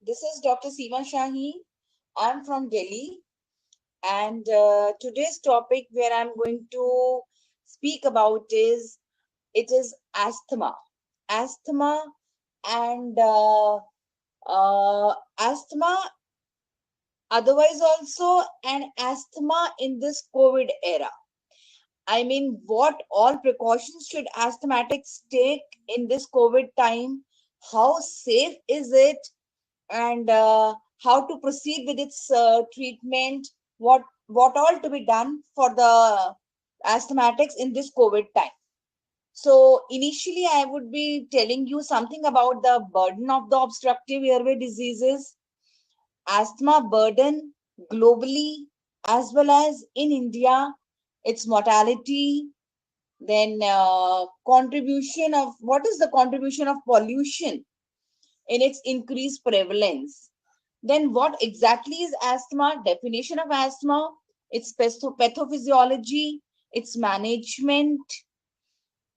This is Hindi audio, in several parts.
This is Dr. Seema Shahi. I'm from Delhi, and today's topic where I'm going to speak about is asthma. Asthma and asthma, otherwise also an asthma in this COVID era. I mean, what all precautions should asthmatics take in this COVID time? How safe is it? And how to proceed with its treatment, what all to be done for the asthmatics in this COVID time. So initially I would be telling you something about the burden of the obstructive airway diseases. Asthma burden globally as well as in India, its mortality, then contribution of what is the contribution of pollution in its increased prevalence. Then what exactly is asthma? Definition of asthma, its pathophysiology, its management,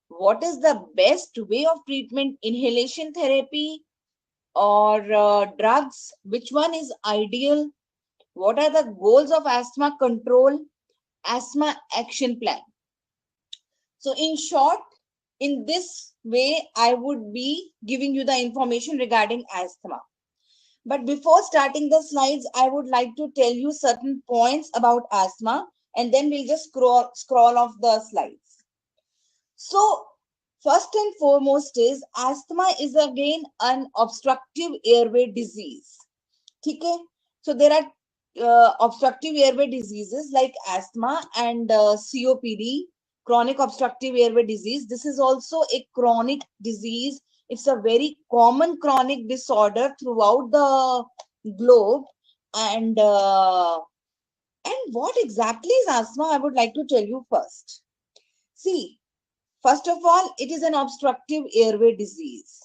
what is the best way of treatment, inhalation therapy or drugs, which one is ideal, what are the goals of asthma control, asthma action plan. So in short, in this way, I would be giving you the information regarding asthma. But before starting the slides, I would like to tell you certain points about asthma, and then we'll just scroll off the slides. So first and foremost is asthma is again an obstructive airway disease. Okay? So there are obstructive airway diseases like asthma and COPD, chronic obstructive airway disease. This is also a chronic disease. It's a very common chronic disorder throughout the globe. And what exactly is asthma? I would like to tell you first. See, first of all, it is an obstructive airway disease.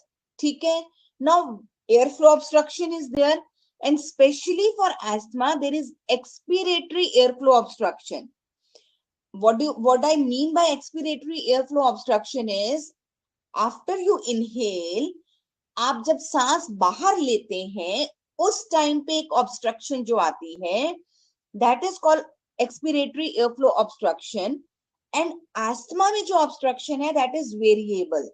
Okay? Now, airflow obstruction is there, and especially for asthma, there is expiratory airflow obstruction. What I mean by expiratory airflow obstruction is after you inhale, आप जब सांस बाहर लेते हैं उस टाइम पे एक ऑब्स्ट्रक्शन जो आती है, that is called expiratory airflow obstruction. And asthma में जो ऑब्स्ट्रक्शन है दैट इज वेरिएबल.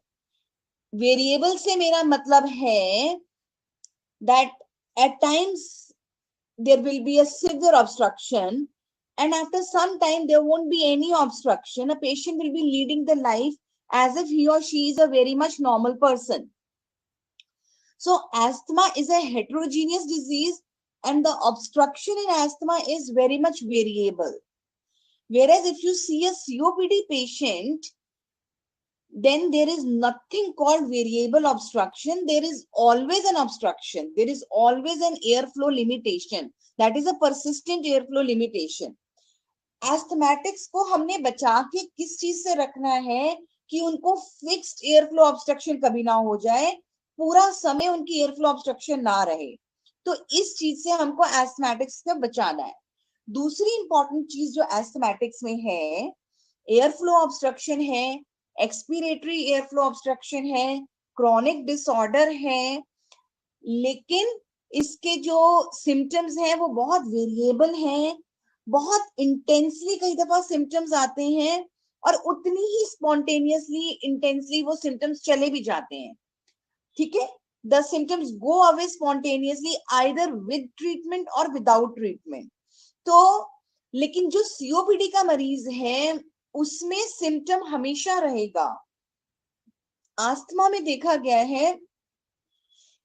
वेरिएबल से मेरा मतलब है that at times there will be a severe obstruction, and after some time there won't be any obstruction. A patient will be leading the life as if he or she is a very much normal person. So asthma is a heterogeneous disease, and the obstruction in asthma is very much variable. Whereas if you see a COPD patient, then there is nothing called variable obstruction. There is always an obstruction. There is always an airflow limitation. That is a persistent airflow limitation. Asthmatics को हमने बचा के किस चीज से रखना है कि उनको फिक्स्ड एयरफ्लो ऑब्स्ट्रक्शन कभी ना हो जाए, पूरा समय उनकी एयरफ्लो ऑब्स्ट्रक्शन ना रहे. तो इस चीज से हमको एस्थमेटिक्स से बचाना है. दूसरी इंपॉर्टेंट चीज जो एस्थमेटिक्स में है, एयरफ्लो ऑब्स्ट्रक्शन है, एक्सपीरेटरी एयरफ्लो ऑब्स्ट्रक्शन है, क्रॉनिक डिसऑर्डर है, लेकिन इसके जो सिम्टम्स हैं वो बहुत वेरिएबल हैं, बहुत इंटेंसली कई दफा सिम्टम्स आते हैं और उतनी ही स्पॉन्टेनियसली इंटेंसली वो सिम्टम्स चले भी जाते हैं. ठीक है, the symptoms go away spontaneously either with treatment और विदाउट ट्रीटमेंट. तो लेकिन जो सीओपीडी का मरीज है उसमें सिम्टम हमेशा रहेगा. आस्थमा में देखा गया है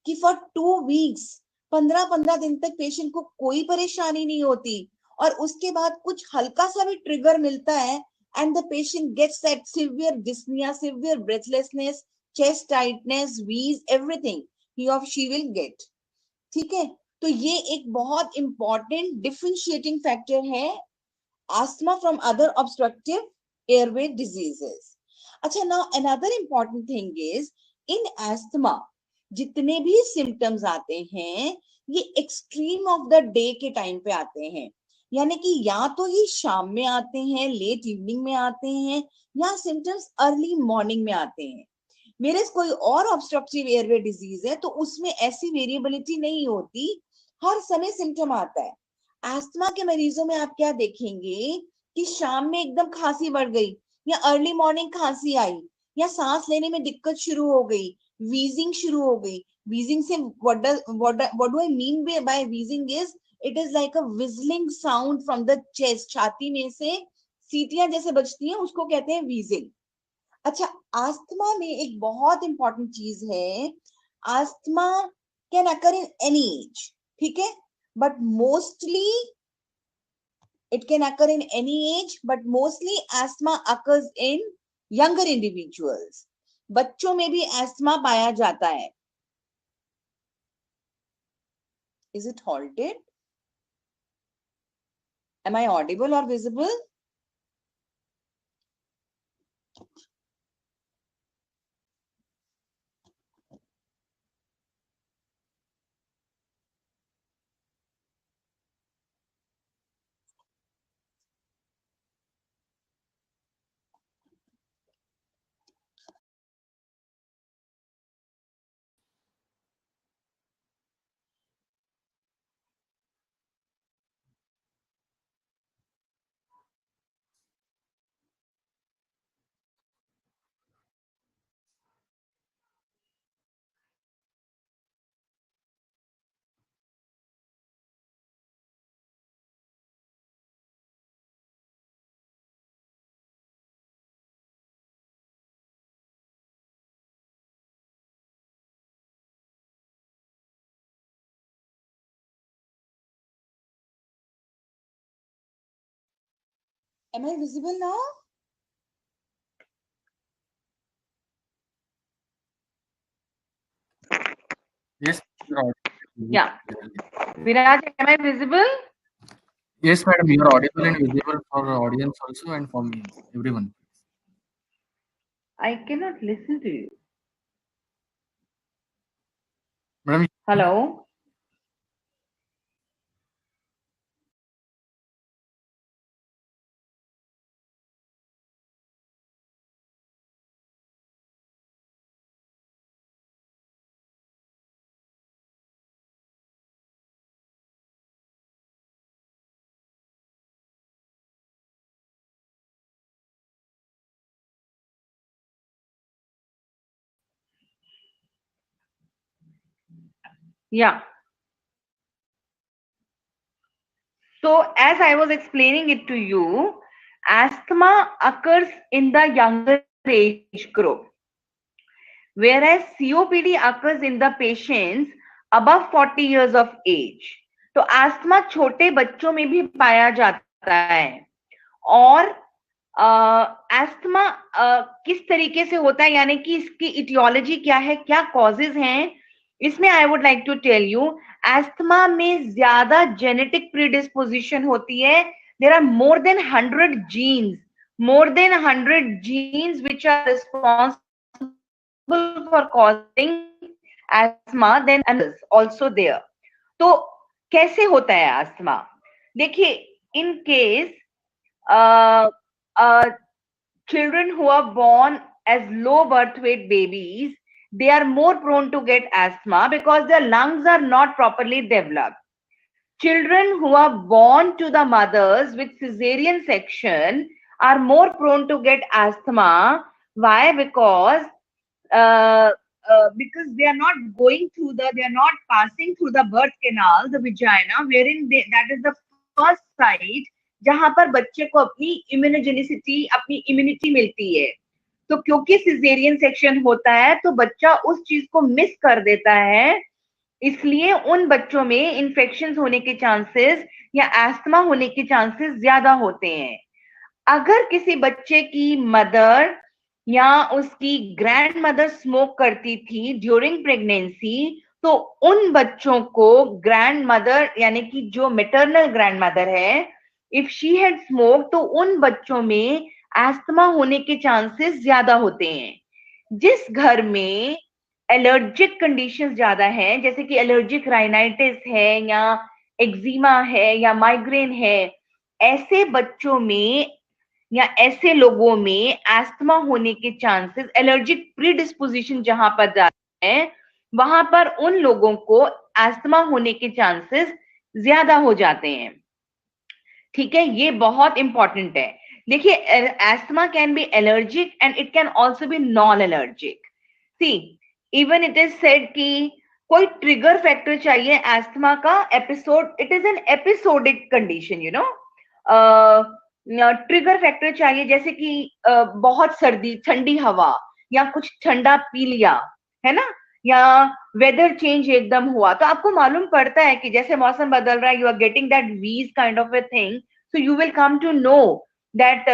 कि फॉर 2 वीक्स 15 दिन तक पेशेंट को कोई परेशानी नहीं होती, और उसके बाद कुछ हल्का सा भी ट्रिगर मिलता है and the patient gets that severe dyspnoea, severe breathlessness, chest tightness, wheeze, everything ही और शी विल गेट. ठीक है, तो ये एक बहुत इंपॉर्टेंट डिफरेंशिएटिंग फैक्टर है asthma from other obstructive airway diseases. अच्छा, now another important thing is in asthma जितने भी सिम्टम्स आते हैं ये एक्सट्रीम ऑफ द डे के टाइम पे आते हैं, यानी कि या तो ये शाम में आते हैं, लेट इवनिंग में आते हैं, या सिम्टम्स अर्ली मॉर्निंग में आते हैं. मेरे कोई और ऑब्स्ट्रक्टिव एयरवे डिजीज है तो उसमें ऐसी वेरिएबिलिटी नहीं होती, हर समय सिम्टम आता है। एस्थमा के मरीजों में आप क्या देखेंगे कि शाम में एकदम खांसी बढ़ गई, या अर्ली मॉर्निंग खांसी आई, या सांस लेने में दिक्कत शुरू हो गई, वीजिंग शुरू हो गई। वीजिंग से what do I mean by wheezing is it is like a whistling sound from the chest, छाती में से सीटियां जैसे बजती हैं उसको कहते हैं wheezing। अच्छा, आस्थमा में एक बहुत इंपॉर्टेंट चीज है, asthma can occur in any as, ठीक है, but mostly it can occur in any age, but mostly asthma occurs in younger individuals। बच्चों में भी एस्थमा पाया जाता है। Is it halted? Am I audible or visible? Am I visible now? Yes, you're audible. Yeah. Viraj, am I visible? Yes, madam, you are audible and visible for the audience also and for me, everyone. I cannot listen to you. Madam, Hello? Yeah. So as I was explaining it to you, asthma occurs in the younger age group, whereas COPD occurs in the patients above 40 years of age. तो आस्थमा छोटे बच्चों में भी पाया जाता है। और एस्थमा किस तरीके से होता है, यानी कि इसकी इटियोलॉजी क्या है, क्या कॉजेज हैं, इसमें I would like to tell you, asthma में ज्यादा जेनेटिक प्रीडिस्पोजिशन होती है। There are more than 100 genes which are responsible for causing asthma than others also there। तो कैसे होता है अस्थमा? देखिए, in case children who are born as low birth weight babies, they are more prone to get asthma because their lungs are not properly developed. Children who are born to the mothers with cesarean section are more prone to get asthma. Why? Because they are not passing through the birth canal, the vagina, wherein that is the first site जहां पर बच्चे को अपनी इम्यूनिटी मिलती है। तो क्योंकि सिजेरियन सेक्शन होता है तो बच्चा उस चीज को मिस कर देता है, इसलिए उन बच्चों में इन्फेक्शन होने के चांसेस या एस्थमा होने के चांसेस ज्यादा होते हैं। अगर किसी बच्चे की मदर या उसकी ग्रैंड मदर स्मोक करती थी ड्यूरिंग प्रेगनेंसी, तो उन बच्चों को ग्रैंड मदर यानी कि जो मैटरनल ग्रैंड मदर है, इफ शी हैड स्मोक, तो उन बच्चों में एस्थमा होने के चांसेस ज्यादा होते हैं। जिस घर में एलर्जिक कंडीशंस ज्यादा हैं, जैसे कि एलर्जिक राइनाइटिस है या एक्जिमा है या माइग्रेन है, ऐसे बच्चों में या ऐसे लोगों में एस्थमा होने के चांसेस, एलर्जिक प्रीडिस्पोजिशन जहां पर जाते हैं वहां पर उन लोगों को एस्थमा होने के चांसेस ज्यादा हो जाते हैं। ठीक है, ये बहुत इंपॉर्टेंट है। देखिए, asthma can be allergic and it can also be non allergic. See, even it is said कि कोई ट्रिगर फैक्टर चाहिए एस्थमा का, episode, it is an episodic condition, you know, trigger factor चाहिए, जैसे कि बहुत सर्दी, ठंडी हवा, या कुछ ठंडा पी लिया, है ना, या वेदर चेंज एकदम हुआ, तो आपको मालूम पड़ता है कि जैसे मौसम बदल रहा है, you are getting that wheeze kind of a thing, so you will come to know that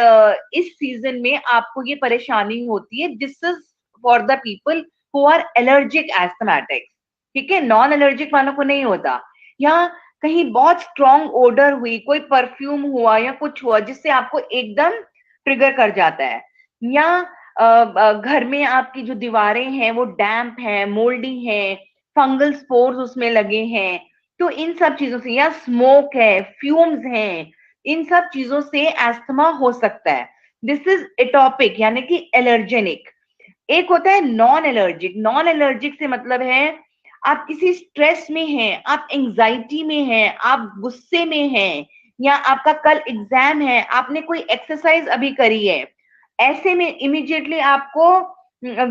इस सीजन में आपको ये परेशानी होती है। This is for the people who are allergic asthmatics. ठीक है, नॉन एलर्जिक वालों को नहीं होता। या कहीं बहुत स्ट्रॉन्ग ओडर हुई, कोई परफ्यूम हुआ या कुछ हुआ जिससे आपको एकदम ट्रिगर कर जाता है, या घर में आपकी जो दीवारें हैं वो डैम्प हैं, मोल्डी हैं, फंगल स्पोर्स उसमें लगे हैं, तो इन सब चीजों से, या स्मोक है, फ्यूम्स हैं, इन सब चीजों से एस्थमा हो सकता है। दिस इज एटॉपिक यानी कि एलर्जेनिक। एक होता है नॉन एलर्जिक। नॉन एलर्जिक से मतलब है आप किसी स्ट्रेस में हैं, आप एंजाइटी में हैं, आप गुस्से में हैं, या आपका कल एग्जाम है, आपने कोई एक्सरसाइज अभी करी है, ऐसे में इमीडिएटली आपको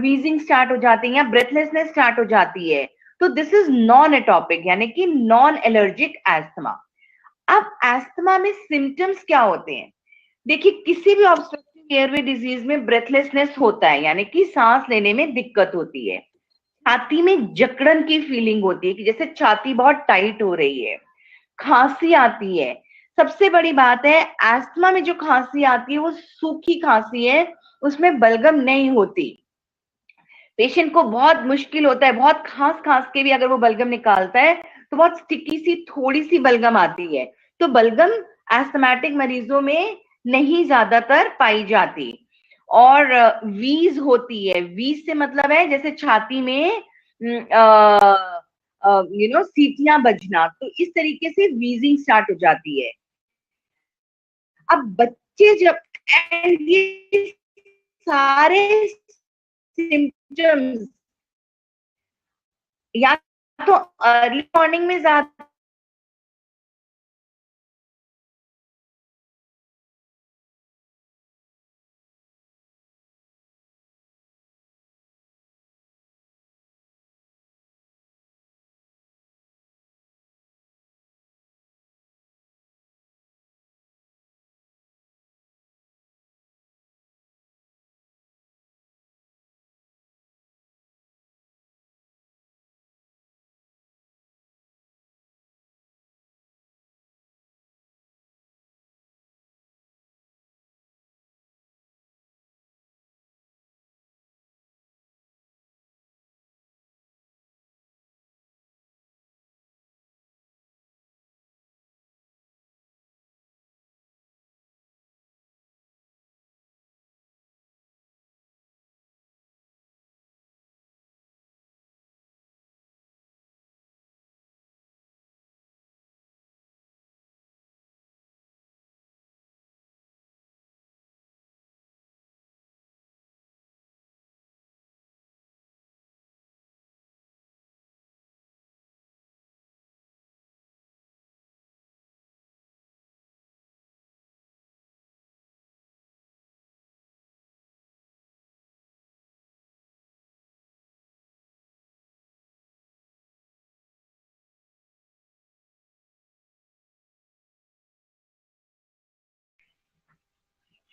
वीजिंग स्टार्ट हो जाती है या ब्रेथलेसनेस स्टार्ट हो जाती है, तो दिस इज नॉन एटॉपिक यानी कि नॉन एलर्जिक एस्थमा। अब एस्थमा में सिम्टम्स क्या होते हैं? देखिए, किसी भी ऑब्स्ट्रक्टिव एयरवे डिजीज में ब्रेथलेसनेस होता है, यानी कि सांस लेने में दिक्कत होती है। छाती में जकड़न की फीलिंग होती है कि जैसे छाती बहुत टाइट हो रही है। खांसी आती है। सबसे बड़ी बात है, एस्थमा में जो खांसी आती है वो सूखी खांसी है, उसमें बलगम नहीं होती। पेशेंट को बहुत मुश्किल होता है, बहुत खांस खांस के भी अगर वो बलगम निकालता है तो बहुत स्टिकी सी थोड़ी सी बलगम आती है। तो बलगम एस्थमेटिक मरीजों में नहीं ज्यादातर पाई जाती। और वीज होती है। वीज से मतलब है जैसे छाती में सीटियां बजना, तो इस तरीके से वीजिंग स्टार्ट हो जाती है। अब बच्चे जब, एंड ये सारे सिम्टम्स या तो अर्ली मॉर्निंग में ज्यादा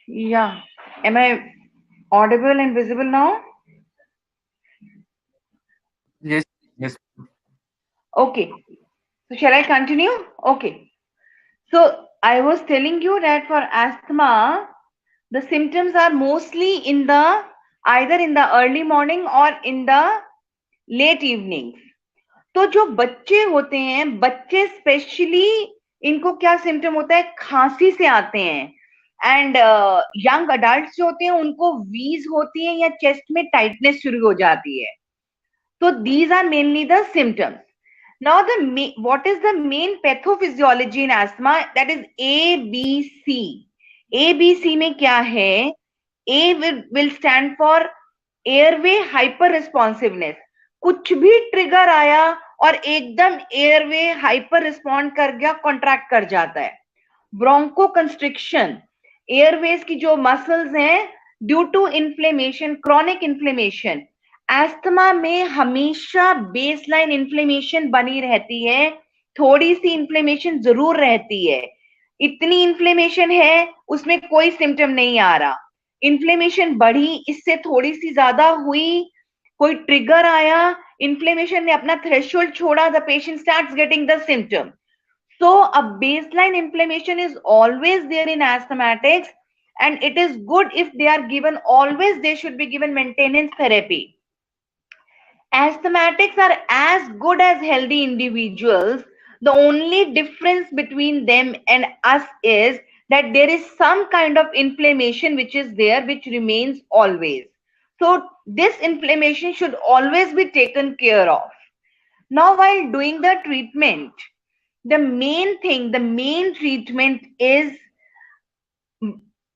Yeah. Am I audible and visible now? Yes, yes. Okay. So shall I continue? Okay. So I was telling you that for asthma, the symptoms are mostly in the either in the early morning or in the late evening. तो जो बच्चे होते हैं, बच्चे स्पेशली इनको क्या सिम्टम होता है? खांसी से आते हैं। एंड यंग अडल्ट जो होते हैं उनको वीज होती है या चेस्ट में टाइटनेस शुरू हो जाती है। तो these are mainly the symptoms. Now what is the main pathophysiology in asthma? That is ABC. ABC में क्या है? A will stand for airway hyper responsiveness. कुछ भी ट्रिगर आया और एकदम एयरवे हाइपर रिस्पॉन्ड कर गया, कॉन्ट्रैक्ट कर जाता है. ब्रोंको कंस्ट्रिक्शन, एयरवेज की जो मसल्स हैं due to inflammation, chronic inflammation. Asthma में हमेशा बेसलाइन इन्फ्लेमेशन बनी रहती है, थोड़ी सी इन्फ्लेमेशन जरूर रहती है. इतनी इन्फ्लेमेशन है, उसमें कोई सिम्टम नहीं आ रहा. इन्फ्लेमेशन बढ़ी, इससे थोड़ी सी ज्यादा हुई, कोई ट्रिगर आया, इन्फ्लेमेशन ने अपना थ्रेशोल्ड छोड़ा, the patient starts getting the symptom. So a baseline inflammation is always there in asthmatics, and it is good if they are given, always they should be given maintenance therapy. Asthmatics are as good as healthy individuals. The only difference between them and us is that there is some kind of inflammation which is there, which remains always. So this inflammation should always be taken care of. Now, while doing the treatment, the main thing, the main treatment is,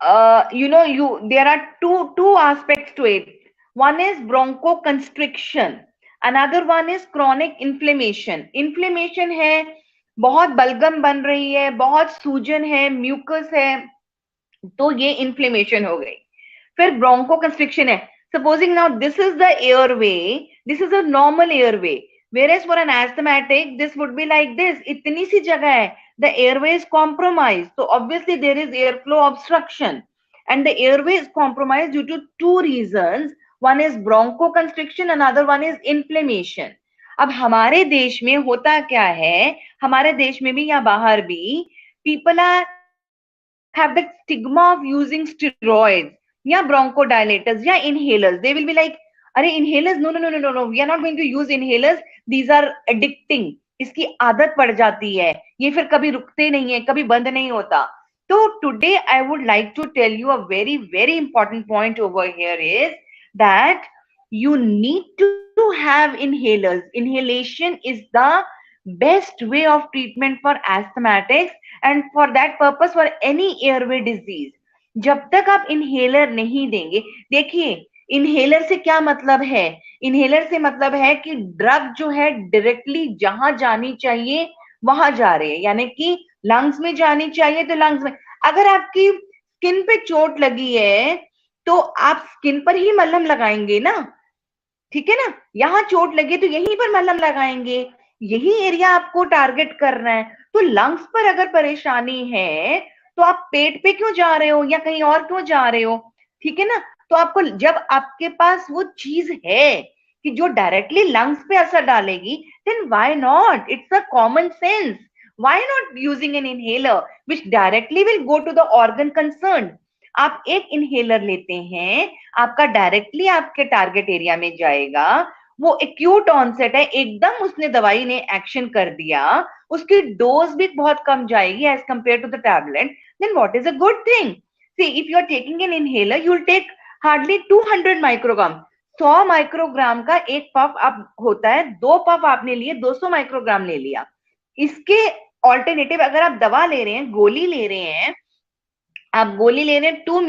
there are two aspects to it. One is bronchoconstriction, another one is chronic inflammation. Inflammation है, बहुत बलगम बन रही है, बहुत सूजन है, म्यूकस है, तो ये इन्फ्लेमेशन हो गई. फिर ब्रोंकोकंस्ट्रिक्शन है. Supposing now this is the airway, this is a normal airway, whereas for an asthmatic this would be like this. इतनी सी जगह है, the airway is compromised, so obviously there is airflow obstruction, and the airway is compromised due to two reasons. One is bronchoconstriction, another one is inflammation. अब हमारे देश में होता क्या है, हमारे देश में भी या बाहर भी, people have the stigma of using steroids या bronchodilators या inhalers. They will be like, अरे inhalers, no, we are not going to use inhalers, these are addicting. इसकी आदत पड़ जाती है, ये फिर कभी रुकते नहीं है, कभी बंद नहीं होता. तो today I would like to tell you a very, very important point over here is that you need to have inhalers. Inhalation is the best way of treatment for asthmatics and for that purpose for any airway disease. जब तक आप inhaler नहीं देंगे, देखिए इनहेलर से क्या मतलब है, इनहेलर से मतलब है कि ड्रग जो है डायरेक्टली जहां जानी चाहिए वहां जा रहे हैं, यानी कि लंग्स में जानी चाहिए तो लंग्स में. अगर आपकी स्किन पे चोट लगी है तो आप स्किन पर ही मलहम लगाएंगे ना, ठीक है ना. यहां चोट लगी तो यहीं पर मलहम लगाएंगे, यही एरिया आपको टारगेट करना है. तो लंग्स पर अगर परेशानी है तो आप पेट पे क्यों जा रहे हो या कहीं और क्यों जा रहे हो, ठीक है ना. तो आपको, जब आपके पास वो चीज है कि जो डायरेक्टली लंग्स पे असर डालेगी, then why not, it's a common sense, why not using an inhaler which directly will go to the organ concern. आप एक इनहेलर लेते हैं, आपका डायरेक्टली आपके टारगेट एरिया में जाएगा, वो एक्यूट ऑनसेट है, एकदम उसने दवाई ने एक्शन कर दिया, उसकी डोज भी बहुत कम जाएगी as compare to the tablet, then what is a good thing. See if you are taking an inhaler, you will take hardly 200 microgram. 100 microgram का एक पफ आप होता है, 2 पफ आपने लिए, 200 माइक्रोग्राम ले लिया. इसके ऑल्टरनेटिव अगर आप दवा ले रहे हैं, गोली ले रहे हैं, आप गोली ले रहे हैं 2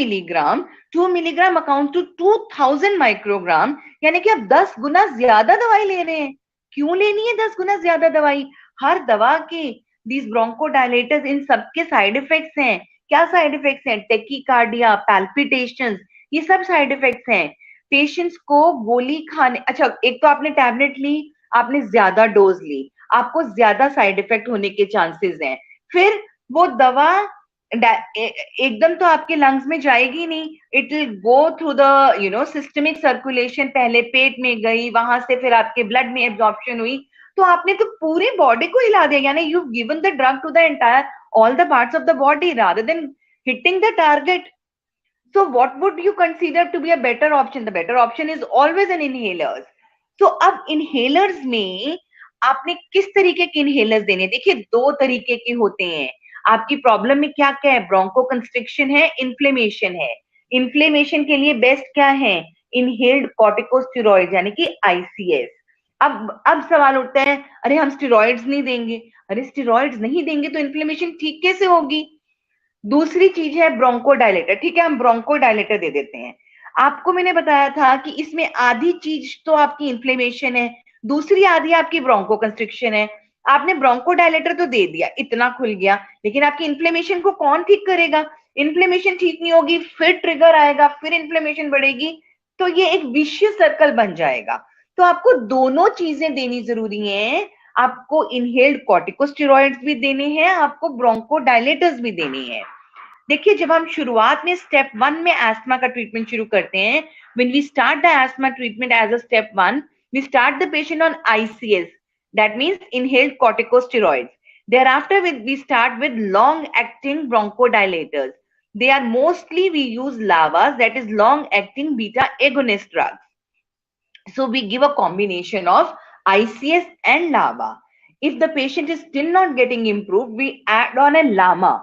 मिलीग्राम अकाउंट टू 2000 माइक्रोग्राम, यानी कि आप 10 गुना ज्यादा दवाई ले रहे हैं. क्यों लेनी है 10 गुना ज्यादा दवाई? हर दवा के दीज ब्रोंकोडायलेटर्स, इन सबके साइड इफेक्ट्स हैं. क्या साइड इफेक्ट्स हैं? टेकीकार्डिया, पैल्पिटेशंस, ये सब साइड इफेक्ट्स हैं. पेशेंट्स को गोली खाने, अच्छा एक तो आपने टैबलेट ली, आपने ज्यादा डोज ली, आपको ज्यादा साइड इफेक्ट होने के चांसेस हैं. फिर वो दवा एकदम तो आपके लंग्स में जाएगी नहीं, it will go through the systemic circulation, पहले पेट में गई, वहां से फिर आपके ब्लड में एब्जॉर्प्शन हुई, तो आपने तो पूरी बॉडी को हिला दिया, यानी you given the drug to the entire all the parts of the body rather than hitting the target. So what would you consider to be a better option? The better option is always an inhalers. So अब inhalers में आपने किस तरीके के inhalers देने? देखिए 2 तरीके के होते हैं. आपकी प्रॉब्लम में क्या क्या है? ब्रोंकोकंस्ट्रिक्शन है, इन्फ्लेमेशन है. इन्फ्लेमेशन के लिए बेस्ट क्या है? इनहेल्ड कॉर्टिकोस्टेरॉइड यानी कि ICS. अब सवाल उठता है, अरे हम स्टेरॉइड्स नहीं देंगे. अरे स्टेरॉइड्स नहीं देंगे तो इन्फ्लेमेशन ठीक कैसे होगी? दूसरी चीज है ब्रोंकोडायलेटर, ठीक है, हम ब्रोंकोडायलेटर दे देते हैं। आपको मैंने बताया था कि इसमें आधी चीज तो आपकी इन्फ्लेमेशन है, दूसरी आधी आपकी ब्रोंको कंस्ट्रिक्शन है। आपने ब्रोंकोडायलेटर तो दे दिया, इतना खुल गया, लेकिन आपकी इन्फ्लेमेशन को कौन ठीक करेगा? इन्फ्लेमेशन ठीक नहीं होगी, फिर ट्रिगर आएगा, फिर इन्फ्लेमेशन बढ़ेगी, तो ये एक विशियस सर्कल बन जाएगा। तो आपको दोनों चीजें देनी जरूरी है, आपको इनहेल्ड कॉर्टिकोस्टेरॉइड्स भी देने हैं, आपको ब्रोंकोडायलेटर्स भी देने हैं। देखिए, जब हम शुरुआत में स्टेप 1 में एस्थमा का ट्रीटमेंट शुरू करते हैं, when we start the asthma treatment as a step 1, we start the patient on ICS, that means inhaled corticosteroids. Thereafter, we start with long-acting bronchodilators. They are mostly, we use LAVAs, that is long-acting beta agonist drugs. So we give a combination of ICS and LAVA. If the patient is still not getting improved, we add on a LAMA,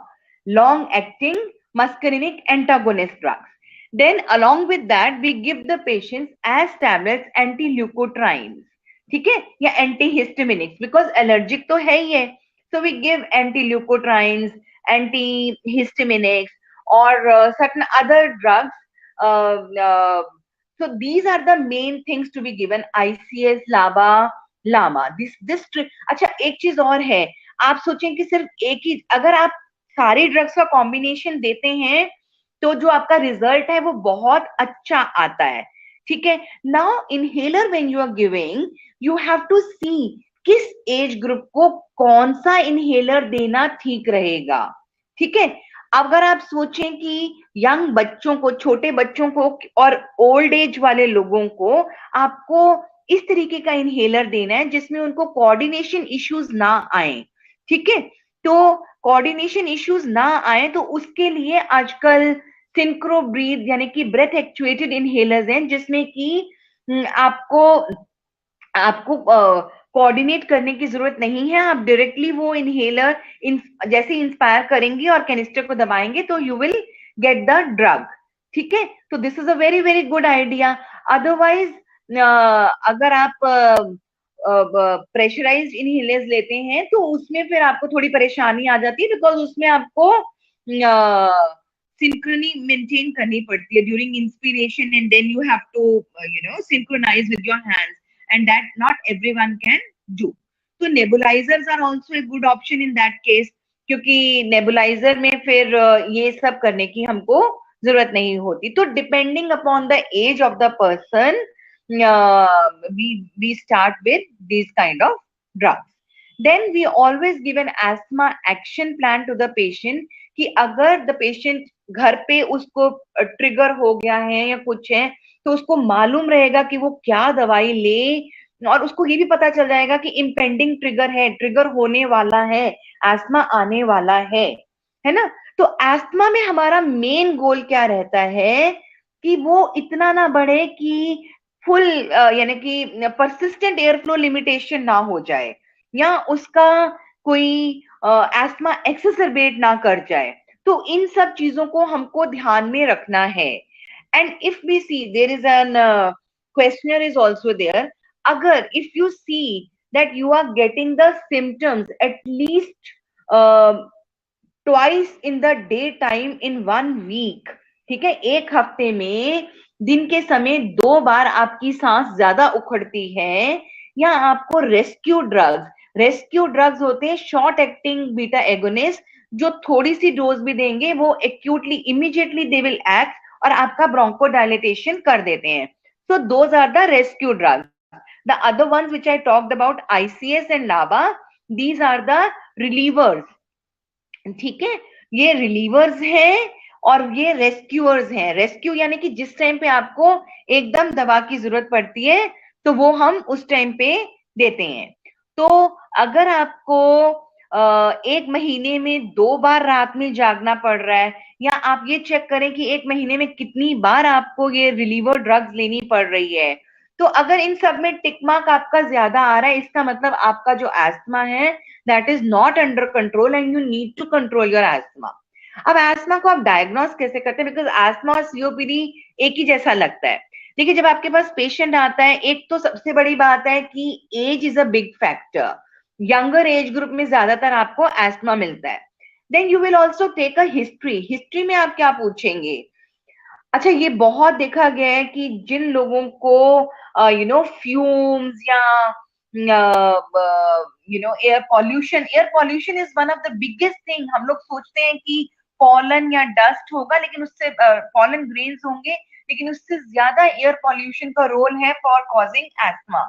long-acting muscarinic antagonist drugs. Then along with that, we give the patients as tablets anti-leukotrienes, ठीक है, या antihistaminics, because allergic तो है ही है, so we give anti-leukotrienes, antihistaminics, or certain other drugs. So these are the main things to be given: ICS, LABA, LAMA. This अच्छा, एक चीज और है, आप सोचें कि सिर्फ एक ही, अगर आप सारी ड्रग्स का कॉम्बिनेशन देते हैं तो जो आपका रिजल्ट है वो बहुत अच्छा आता है, ठीक है। Now inhaler when you are giving, you have to see किस एज ग्रुप को कौन सा इनहेलर देना ठीक रहेगा, ठीक है। अगर आप सोचें कि यंग बच्चों को, छोटे बच्चों को और ओल्ड एज वाले लोगों को आपको इस तरीके का इनहेलर देना है जिसमें उनको कोऑर्डिनेशन इश्यूज ना आए, ठीक है। तो कोऑर्डिनेशन इश्यूज ना आए तो उसके लिए आजकल सिंक्रो ब्रीथ यानी कि ब्रेथ एक्चुएटेड इनहेलर्स हैं, जिसमें कि आपको कोऑर्डिनेट करने की जरूरत नहीं है, आप डायरेक्टली वो इनहेलर जैसे इंस्पायर करेंगे और कैनिस्टर को दबाएंगे तो you will get the drug, ठीक है। तो this is a very very good idea. Otherwise अगर आप प्रेशराइज्ड इनहेलर्स लेते हैं तो उसमें फिर आपको थोड़ी परेशानी आ जाती है, बिकॉज उसमें आपको synchrony maintain करनी पड़ती है during inspiration, and then you have to synchronize with your hands, and that not everyone can do. So nebulizers are also a good option in that case, क्योंकि nebulizer में फिर ये सब करने की हमको जरूरत नहीं होती। तो depending upon the age of the person, we start with these kind of drugs. Then we always give an asthma action plan to the patient कि अगर द पेशेंट घर पे उसको ट्रिगर हो गया है या कुछ है तो उसको मालूम रहेगा कि वो क्या दवाई ले, और उसको ये भी पता चल जाएगा कि इम्पेंडिंग ट्रिगर है, ट्रिगर होने वाला है, एस्थमा आने वाला है ना। तो एस्थमा में हमारा मेन गोल क्या रहता है कि वो इतना ना बढ़े कि फुल यानी कि परसिस्टेंट एयर फ्लो लिमिटेशन ना हो जाए, या उसका कोई एस्थमा एक्सेसरबेट ना कर जाए। तो इन सब चीजों को हमको ध्यान में रखना है। And if we see there is an questioner is also there, अगर if you see that you are getting the symptoms at least twice in the day time in 1 week, ठीक है, एक हफ्ते में दिन के समय 2 बार आपकी सांस ज्यादा उखड़ती है, या आपको रेस्क्यू ड्रग्स होते हैं शॉर्ट एक्टिंग बीटा एगोनिस्ट, जो थोड़ी सी डोज भी देंगे वो acutely immediately they will act और आपका ब्रोंकोडायलेटेशन कर देते हैं। So those are the rescue drugs. The other ones which I talked about ICS and LABA, these are the relievers, ठीक है, ये रिलीवर्स हैं और ये रेस्क्यूअर्स हैं। रेस्क्यू यानी कि जिस टाइम पे आपको एकदम दवा की जरूरत पड़ती है तो वो हम उस टाइम पे देते हैं। तो अगर आपको 1 महीने में 2 बार रात में जागना पड़ रहा है, या आप ये चेक करें कि 1 महीने में कितनी बार आपको ये रिलीवर ड्रग्स लेनी पड़ रही है, तो अगर इन सब में टिक मार्क आपका ज्यादा आ रहा है, इसका मतलब आपका जो एस्थमा है that is not under control and you need to control your asthma. अब एस्थमा को आप डायग्नोस कैसे करते हैं, बिकॉज एस्थमा और COPD एक ही जैसा लगता है। देखिए, जब आपके पास पेशेंट आता है, एक तो सबसे बड़ी बात है कि age is a big factor. Younger age group में ज्यादातर आपको एस्थमा मिलता है, then you will also take a history. History में आप क्या पूछेंगे? अच्छा, ये बहुत देखा गया है कि जिन लोगों को फ्यूम्स या air pollution is one of the biggest thing. हम लोग सोचते हैं कि पॉलन या डस्ट होगा, लेकिन उससे पॉलन ग्रेन्स होंगे, लेकिन उससे ज्यादा एयर पॉल्यूशन का रोल है फॉर कॉजिंग एस्थमा.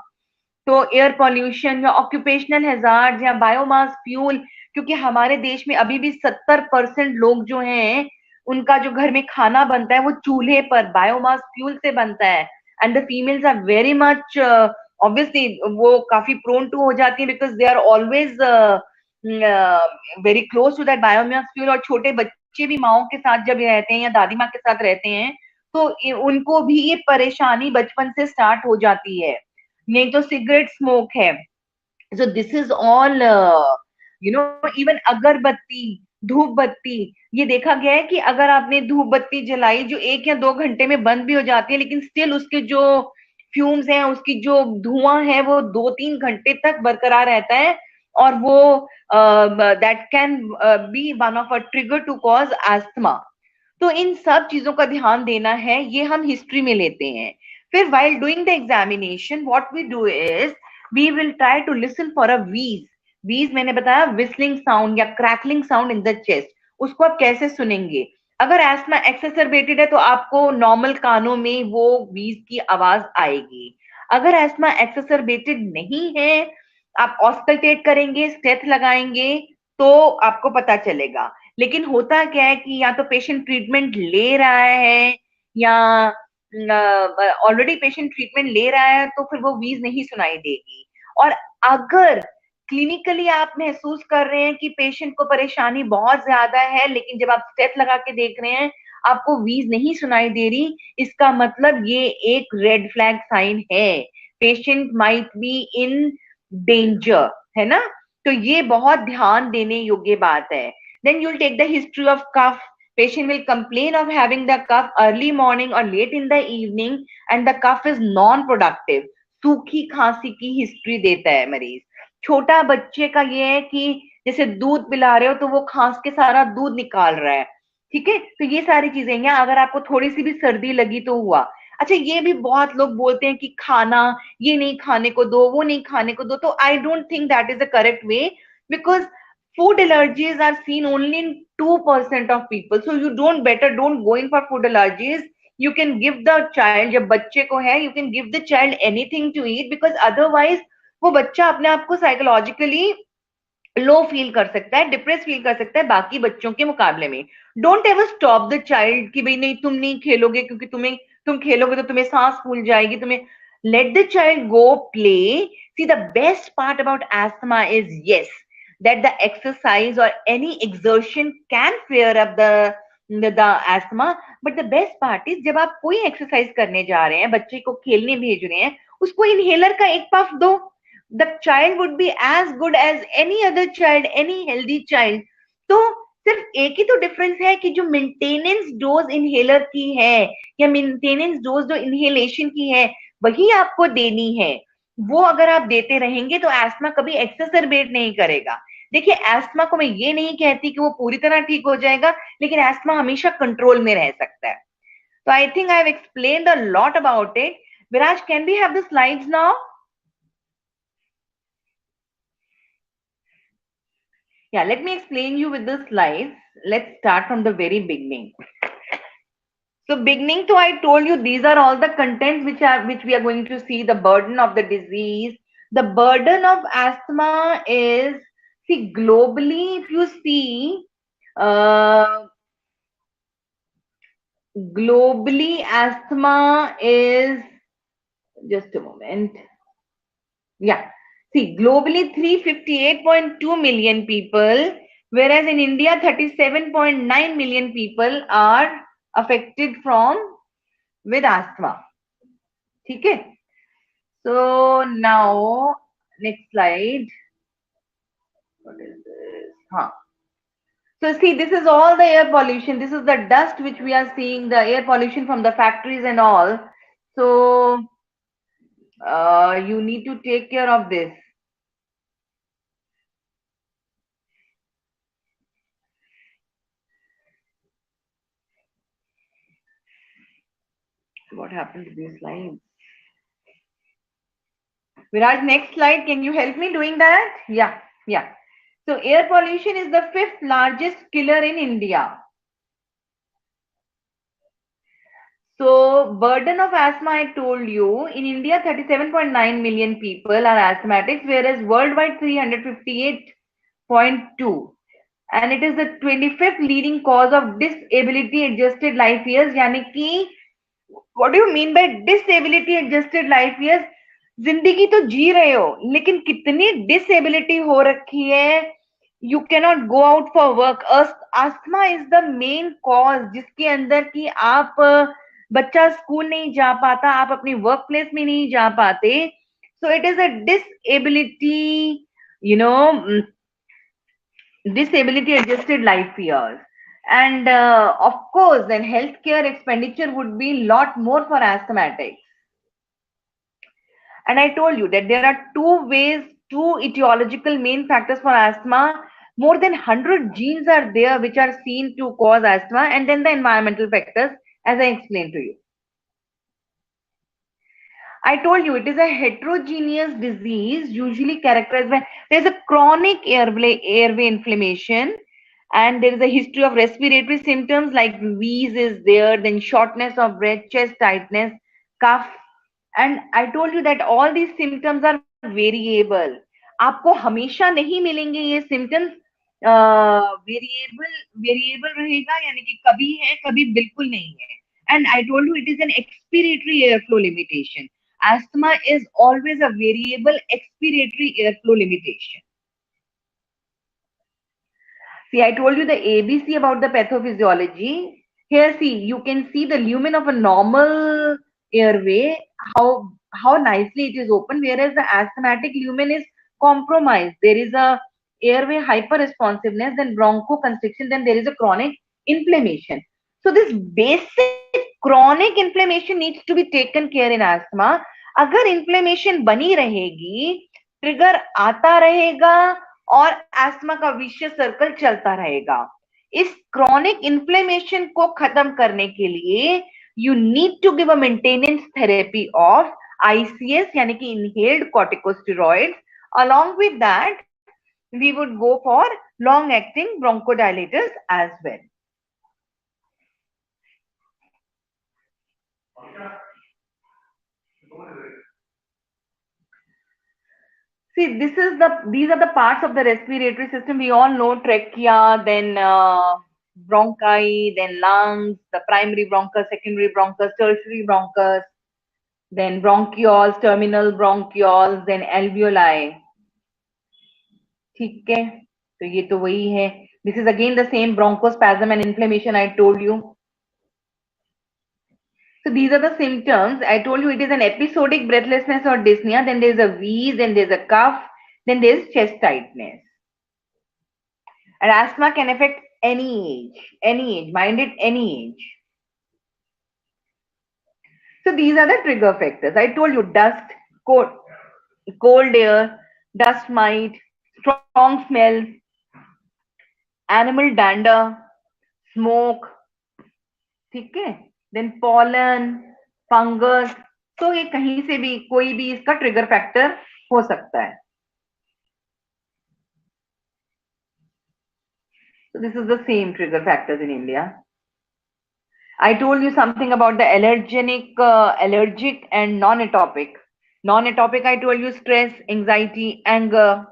तो एयर पॉल्यूशन या ऑक्यूपेशनल हैजार्ड या बायोमास फ्यूल, क्योंकि हमारे देश में अभी भी 70% लोग जो हैं उनका जो घर में खाना बनता है वो चूल्हे पर बायोमास फ्यूल से बनता है. And the females are very much obviously वो काफी प्रोन टू हो जाती है because they are always very close to that biomass fuel. और छोटे बच्चे भी माओ के साथ जब रहते हैं या दादी माँ के साथ रहते हैं तो उनको भी ये परेशानी बचपन से स्टार्ट हो जाती है. नहीं तो सिगरेट स्मोक है. So this is all even अगरबत्ती, धूप बत्ती, ये देखा गया है कि अगर आपने धूप बत्ती जलाई जो 1 या 2 घंटे में बंद भी हो जाती है, लेकिन स्टिल उसके जो फ्यूम्स हैं, उसकी जो धुआं है वो 2-3 घंटे तक बरकरार रहता है. और वो that can be one of a trigger to cause asthma. तो इन सब चीजों का ध्यान देना है, ये हम हिस्ट्री में लेते हैं. फिर while doing the examination what we do is we will try to listen for a wheeze. wheeze मैंने बताया whistling sound या crackling sound in the chest. उसको आप कैसे सुनेंगे? अगर एस्मा एक्सेसरबेटेड है तो आपको नॉर्मल कानों में वो wheeze की आवाज आएगी. अगर एस्मा एक्सेसरबेटेड नहीं है, आप ऑस्कल्टेट करेंगे, स्टेथ लगाएंगे तो आपको पता चलेगा. लेकिन होता क्या है कि या तो पेशेंट ट्रीटमेंट ले रहा है या ऑलरेडी पेशेंट ट्रीटमेंट ले रहा है तो फिर वो वीज नहीं सुनाई देगी. और अगर क्लिनिकली आप महसूस कर रहे हैं कि पेशेंट को परेशानी बहुत ज्यादा है, लेकिन जब आप स्टेथ लगा के देख रहे हैं आपको वीज नहीं सुनाई दे रही, इसका मतलब ये एक रेड फ्लैग साइन है. Patient might be in danger, है ना. तो ये बहुत ध्यान देने योग्य बात है. Then you'll take the history of cough. Patient will complain of having the cough early morning or late in the evening and the cough is non-productive. सूखी खांसी की हिस्ट्री देता है मरीज. छोटा बच्चे का ये है कि जैसे दूध पिला रहे हो तो वो खांस के सारा दूध निकाल रहा है. ठीक है, तो ये सारी चीजें हैं. अगर आपको थोड़ी सी भी सर्दी लगी तो हुआ. अच्छा, ये भी बहुत लोग बोलते हैं कि खाना ये नहीं खाने को दो, वो नहीं खाने को दो. तो I don't think that is the correct way because food allergies are seen only in 2% of people. So you don't go in for food allergies. You can give the child, जब बच्चे को है, you can give the child anything to eat because otherwise वो बच्चा अपने आप को साइकोलॉजिकली लो फील कर सकता है, डिप्रेस फील कर सकता है बाकी बच्चों के मुकाबले में. Don't ever stop the child कि भाई नहीं तुम नहीं खेलोगे क्योंकि तुम खेलोगे तो तुम्हें सांस फूल जाएगी. तुम्हें let the child go play. See the best part about asthma is yes that the exercise or any exertion can flare up the asthma, but the best part is जब आप कोई एक्सरसाइज करने जा रहे हैं, बच्चे को खेलने भेज रहे हैं, उसको इनहेलर का एक पफ दो. the child would be as good as any other child, any healthy child. तो सिर्फ एक ही तो डिफरेंस है कि जो मेंटेनेंस डोज इनहेलर की है या मेंटेनेंस डोज जो इनहेलेशन की है वही आपको देनी है. वो अगर आप देते रहेंगे तो एस्थमा कभी एक्सेसरबेट नहीं करेगा. देखिए, एस्थमा को मैं ये नहीं कहती कि वो पूरी तरह ठीक हो जाएगा, लेकिन एस्थमा हमेशा कंट्रोल में रह सकता है. तो I think I have explained a lot about it. Viraj, can we have the slides now? Yeah, let me explain you with the slides. Let's start from the very beginning. So beginning to, I told you these are all the contents which we are going to see. The burden of the disease. The burden of asthma is, see, globally, if you see, globally asthma is, just a moment. Yeah. See, globally 358.2 million people, whereas in India 37.9 million people are affected with asthma. Okay. So now next slide. What is this? So see, this is all the air pollution. This is the dust which we are seeing, the air pollution from the factories and all. So you need to take care of this. what happened to these slides? Viraj, next slide. Can you help me doing that? Yeah. So air pollution is the 5th largest killer in India. So burden of asthma, I told you, in India 37.9 million people are asthmatics, whereas worldwide 358.2. And it is the 25th leading cause of disability adjusted life years. यानी कि what do you mean by disability adjusted life years? जिंदगी तो जी रहे हो, लेकिन कितनी डिसेबिलिटी हो रखी है. You cannot go out for work. Asthma is the main cause जिसके अंदर कि आप बच्चा स्कूल नहीं जा पाता, आप अपनी वर्क प्लेस में नहीं जा पाते. So it is a disability, disability adjusted life years. And of course, then healthcare expenditure would be a lot more for asthmatics. And I told you that there are two etiological main factors for asthma. More than 100 genes are there which are seen to cause asthma, and then the environmental factors, as I explained to you. I told you it is a heterogeneous disease, usually characterized by there's a chronic airway inflammation, and there is a history of respiratory symptoms like wheeze is there, then shortness of breath, chest tightness, cough. And I told you that all these symptoms are variable. आपको हमेशा नहीं मिलेंगे ये symptoms. वेरिएबल रहेगा, यानी कि कभी है कभी बिल्कुल नहीं है. And I told you it is an expiratory airflow limitation. Asthma is always a variable expiratory airflow limitation. See, I told you the ABC about the pathophysiology. Here, see, you can see the lumen of a normal airway, how nicely it is open, whereas the asthmatic lumen is compromised. There is a airway hyperresponsiveness, then bronchoconstriction, then there is a chronic inflammation. So this basic chronic inflammation needs to be taken care in asthma. अगर inflammation बनी रहेगी, trigger आता रहेगा और asthma का vicious circle चलता रहेगा. इस chronic inflammation को खत्म करने के लिए you need to give a maintenance therapy of ICS, यानी कि inhaled corticosteroids. Along with that, we would go for long-acting bronchodilators as well. See, these are the parts of the respiratory system. We all know trachea, then bronchi, then lungs, the primary bronchus, secondary bronchus, tertiary bronchus, then bronchioles, terminal bronchioles, then alveoli. ठीक है, तो ये तो वही है. This is again the same bronchospasm and inflammation I told you. So these are the symptoms. I told you it is an episodic breathlessness or dyspnea, then there is a wheeze, then there is a cough, then there is chest tightness. And asthma can affect any age, mind it, any age. So these are the trigger factors. I told you dust, cold air, dust mite, strong smells, animal dander, smoke, ठीक है, then pollen, fungus. तो ये कहीं से भी कोई भी इसका ट्रिगर फैक्टर हो सकता है. So this is the same trigger factors in India. I told you something about the allergic and non-atopic. Non-atopic, I told you stress, anxiety, anger.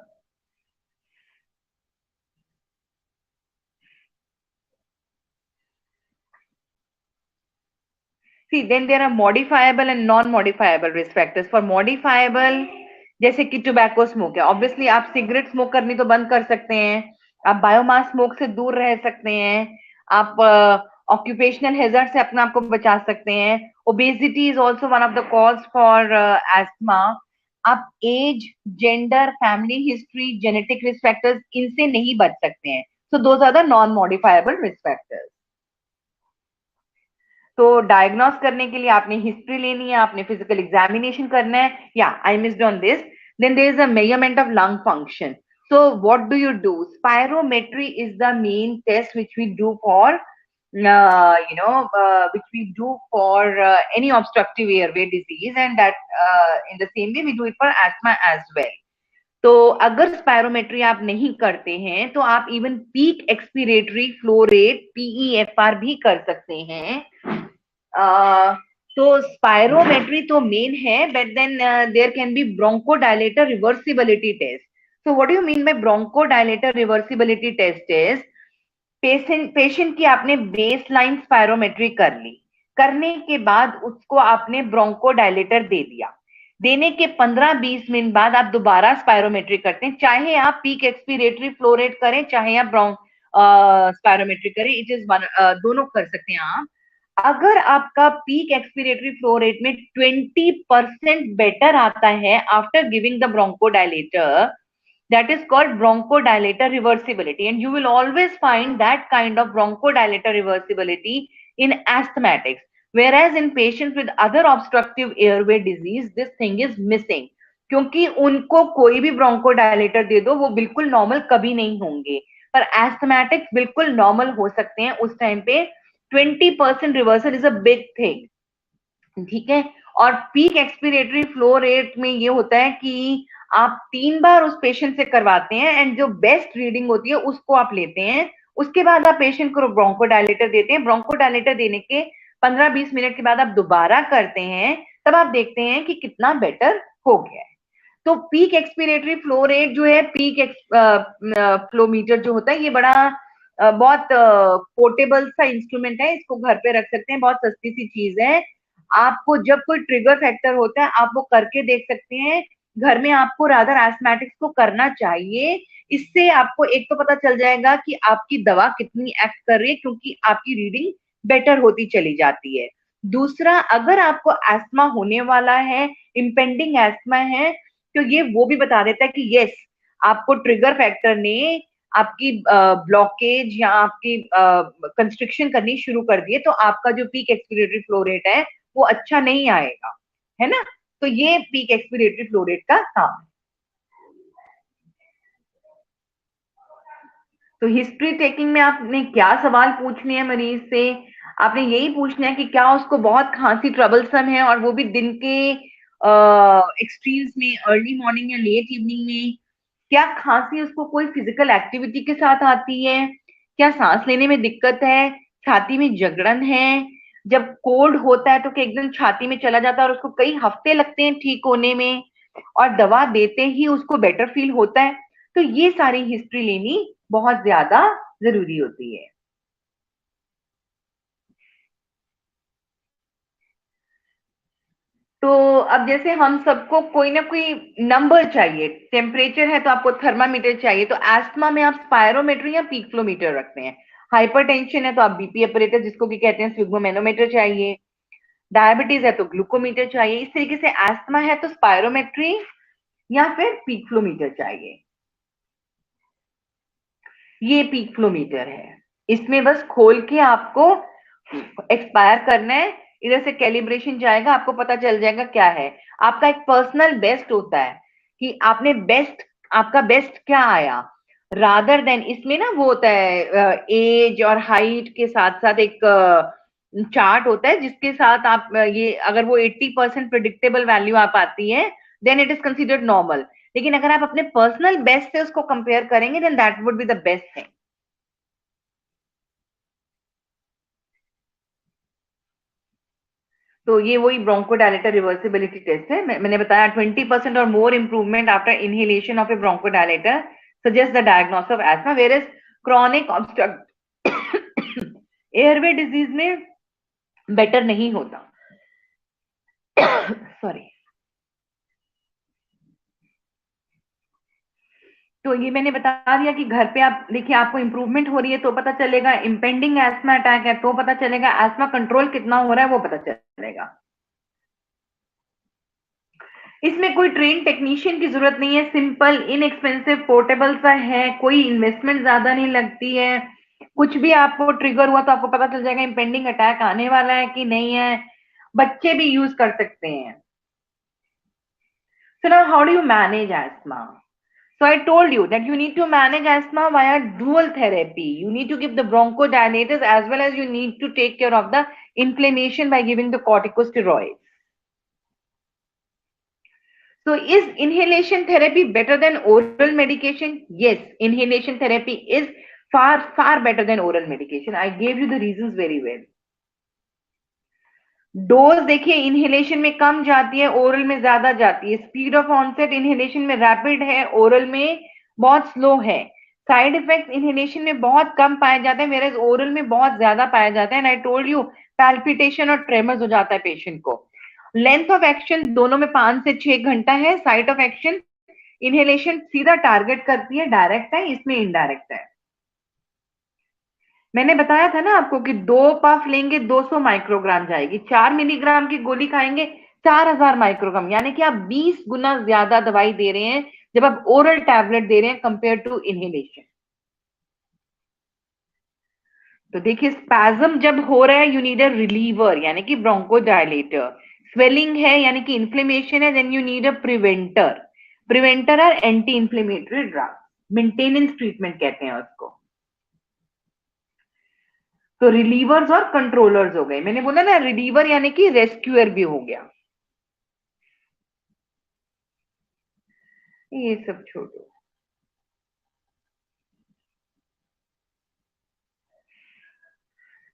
See, then there are modifiable and non-modifiable risk factors. For modifiable, जैसे कि tobacco smoke है, obviously आप cigarette smoke करनी तो बंद कर सकते हैं, आप biomass smoke से दूर रह सकते हैं, आप occupational hazard से अपने आप को बचा सकते हैं. Obesity is also one of the cause for asthma. आप age, gender, family history, genetic risk factors इनसे नहीं बच सकते हैं. So those are the non-modifiable risk factors. तो डायग्नोस करने के लिए आपने हिस्ट्री लेनी है, आपने फिजिकल एग्जामिनेशन करना है. या I missed on this. Then there is a measurement of lung function. So what do you do? Spirometry is the main test which we do for which we do for any obstructive airway disease, and that in the same way we do it for asthma as well. तो अगर स्पायरोमेट्री आप नहीं करते हैं तो आप even peak expiratory flow rate PEFR भी कर सकते हैं. तो स्पायरोमेट्री तो मेन है, but then there can be bronchodilator reversibility test. So what do you mean by bronchodilator reversibility test is patient की आपने बेसलाइन स्पायरोमेट्री कर ली, करने के बाद उसको आपने ब्रोंकोडायलेटर दे दिया, देने के 15-20 मिनट बाद आप दोबारा स्पायरोमेट्री करते हैं, चाहे आप पीक एक्सपीरेटरी फ्लो रेट करें चाहे आप स्पायरोमेट्री करें, इट इज दोनों कर सकते हैं आप. अगर आपका पीक एक्सपीरेटरी फ्लो रेट में 20% बेटर आता है after giving the bronchodilator, that is called bronchodilator reversibility, and you will always find that kind of bronchodilator reversibility in asthmatics, whereas in patients with other obstructive airway disease this thing is missing, क्योंकि उनको कोई भी ब्रोंकोडायलेटर दे दो वो बिल्कुल नॉर्मल कभी नहीं होंगे, पर एस्थमेटिक्स बिल्कुल नॉर्मल हो सकते हैं. उस टाइम पे 20% reversal is a big thing, ठीक है. और पीक एक्सपीरेटरी फ्लो रेट में ये होता है कि आप 3 बार उस पेशेंट से करवाते हैं एंड जो बेस्ट रीडिंग होती है उसको आप लेते हैं, उसके बाद आप पेशेंट को ब्रोंकोडायलेटर देते हैं, ब्रोंकोडायलेटर देने के 15-20 मिनट के बाद आप दोबारा करते हैं, तब आप देखते हैं कि कितना बेटर हो गया है. तो पीक एक्सपीरेटरी फ्लो रेट जो है, पीक फ्लोमीटर जो होता है, ये बड़ा बहुत पोर्टेबल सा इंस्ट्रूमेंट है, इसको घर पे रख सकते हैं, बहुत सस्ती सी चीज है. आपको जब कोई ट्रिगर फैक्टर होता है आप वो करके देख सकते हैं घर में. आपको रादर एस्थमेटिक्स को करना चाहिए, इससे आपको एक तो पता चल जाएगा कि आपकी दवा कितनी एक्ट कर रही है, क्योंकि आपकी रीडिंग बेटर होती चली जाती है. दूसरा, अगर आपको एस्थमा होने वाला है, इम्पेंडिंग एस्थमा है, तो ये वो भी बता देता है कि यस आपको ट्रिगर फैक्टर ने आपकी ब्लॉकेज या आपकी कंस्ट्रिक्शन करनी शुरू कर दी है, तो आपका जो पीक एक्सपीरेटरी फ्लो रेट है वो अच्छा नहीं आएगा, है ना. तो ये पीक एक्सपीरेटरी फ्लो रेट का काम है. तो हिस्ट्री टेकिंग में आपने क्या सवाल पूछने हैं मरीज से? आपने यही पूछना है कि क्या उसको बहुत खांसी ट्रबलसम है और वो भी दिन के एक्सट्रीम्स में, अर्ली मॉर्निंग या लेट इवनिंग में. क्या खांसी उसको कोई फिजिकल एक्टिविटी के साथ आती है? क्या सांस लेने में दिक्कत है? छाती में जगड़न है? जब कोल्ड होता है तो क्या एकदम छाती में चला जाता है और उसको कई हफ्ते लगते हैं ठीक होने में, और दवा देते ही उसको बेटर फील होता है? तो ये सारी हिस्ट्री लेनी बहुत ज्यादा जरूरी होती है. तो अब जैसे हम सबको कोई ना कोई नंबर चाहिए, टेम्परेचर है तो आपको थर्मामीटर चाहिए, तो एस्थमा में आप स्पायरोमीटर या पीक फ्लोमीटर रखते हैं. हाइपरटेंशन है तो आप बीपी ऑपरेटर जिसको भी कहते हैं स्फिग्मोमेनोमीटर चाहिए. डायबिटीज है तो ग्लूकोमीटर चाहिए. इस तरीके से एस्थमा है तो स्पायरोमेट्री या फिर पीक फ्लोमीटर चाहिए. ये पीक फ्लोमीटर है, इसमें बस खोल के आपको एक्सपायर करना है, इधर से कैलिब्रेशन जाएगा, आपको पता चल जाएगा क्या है. आपका एक पर्सनल बेस्ट होता है कि आपने बेस्ट, आपका बेस्ट क्या आया, रादर देन इसमें ना वो होता है एज और हाइट के साथ साथ एक चार्ट होता है जिसके साथ आप ये अगर वो 80% प्रिडिक्टेबल वैल्यू आप आती है then it is considered normal. लेकिन अगर आप अपने पर्सनल बेस्ट से उसको कंपेयर करेंगे then that would be the best thing. तो ये वही ब्रोंकोडायलेटर रिवर्सिबिलिटी टेस्ट है. मैंने बताया 20% और more improvement after inhalation of a bronchodilator suggest the diagnosis of asthma, where is chronic obstructive airway disease में बेटर नहीं होता. सॉरी. तो ये मैंने बता दिया कि घर पे आप देखिए आपको इंप्रूवमेंट हो रही है तो पता चलेगा, इम्पेंडिंग एस्थमा अटैक है तो पता चलेगा, एस्थमा कंट्रोल कितना हो रहा है वो पता चलेगा. इसमें कोई ट्रेन टेक्नीशियन की जरूरत नहीं है, सिंपल इनएक्सपेंसिव पोर्टेबल सा है, कोई इन्वेस्टमेंट ज्यादा नहीं लगती है. कुछ भी आपको ट्रिगर हुआ तो आपको पता चल जाएगा इम्पेंडिंग अटैक आने वाला है कि नहीं है. बच्चे भी यूज कर सकते हैं. So now how do you manage asthma? So I told you that you need to manage asthma via dual therapy. You need to give the bronchodilators as well as you need to take care of the inflammation by giving the corticosteroids. So is inhalation therapy better than oral medication? Yes, inhalation therapy is far better than oral medication. I gave you the reasons very well. Dose देखिए इनहेलेशन में कम जाती है, ओरल में ज्यादा जाती है. स्पीड ऑफ ऑनसेट इनहेलेशन में रैपिड है, ओरल में बहुत स्लो है. साइड इफेक्ट्स इनहेलेशन में बहुत कम पाए जाते हैं, वेयर ओरल में बहुत ज्यादा पाया जाता है. And I told you palpitation और ट्रेमर्स हो जाता है पेशेंट को. लेंथ ऑफ एक्शन दोनों में 5 से 6 घंटा है. साइट ऑफ एक्शन इनहेलेशन सीधा टारगेट करती है, डायरेक्ट है, इसमें इनडायरेक्ट है. मैंने बताया था ना आपको कि 2 पफ लेंगे 200 माइक्रोग्राम जाएगी, 4 मिलीग्राम की गोली खाएंगे 4000 माइक्रोग्राम, यानी कि आप 20 गुना ज्यादा दवाई दे रहे हैं जब आप ओरल टैबलेट दे रहे हैं कंपेयर टू इनहेलेशन. तो देखिए स्पैज्म जब हो रहा है यू नीड अ रिलीवर यानी कि ब्रोंकोडायलेटर. स्वेलिंग है यानी कि इन्फ्लेमेशन है, then you need a preventer. Preventer are anti inflammatory drug, maintenance treatment कहते हैं उसको. तो रिलीवर्स और कंट्रोलर्स हो गए. मैंने बोला ना रिलीवर यानी कि रेस्क्यूअर भी हो गया. ये सब छोड़ो.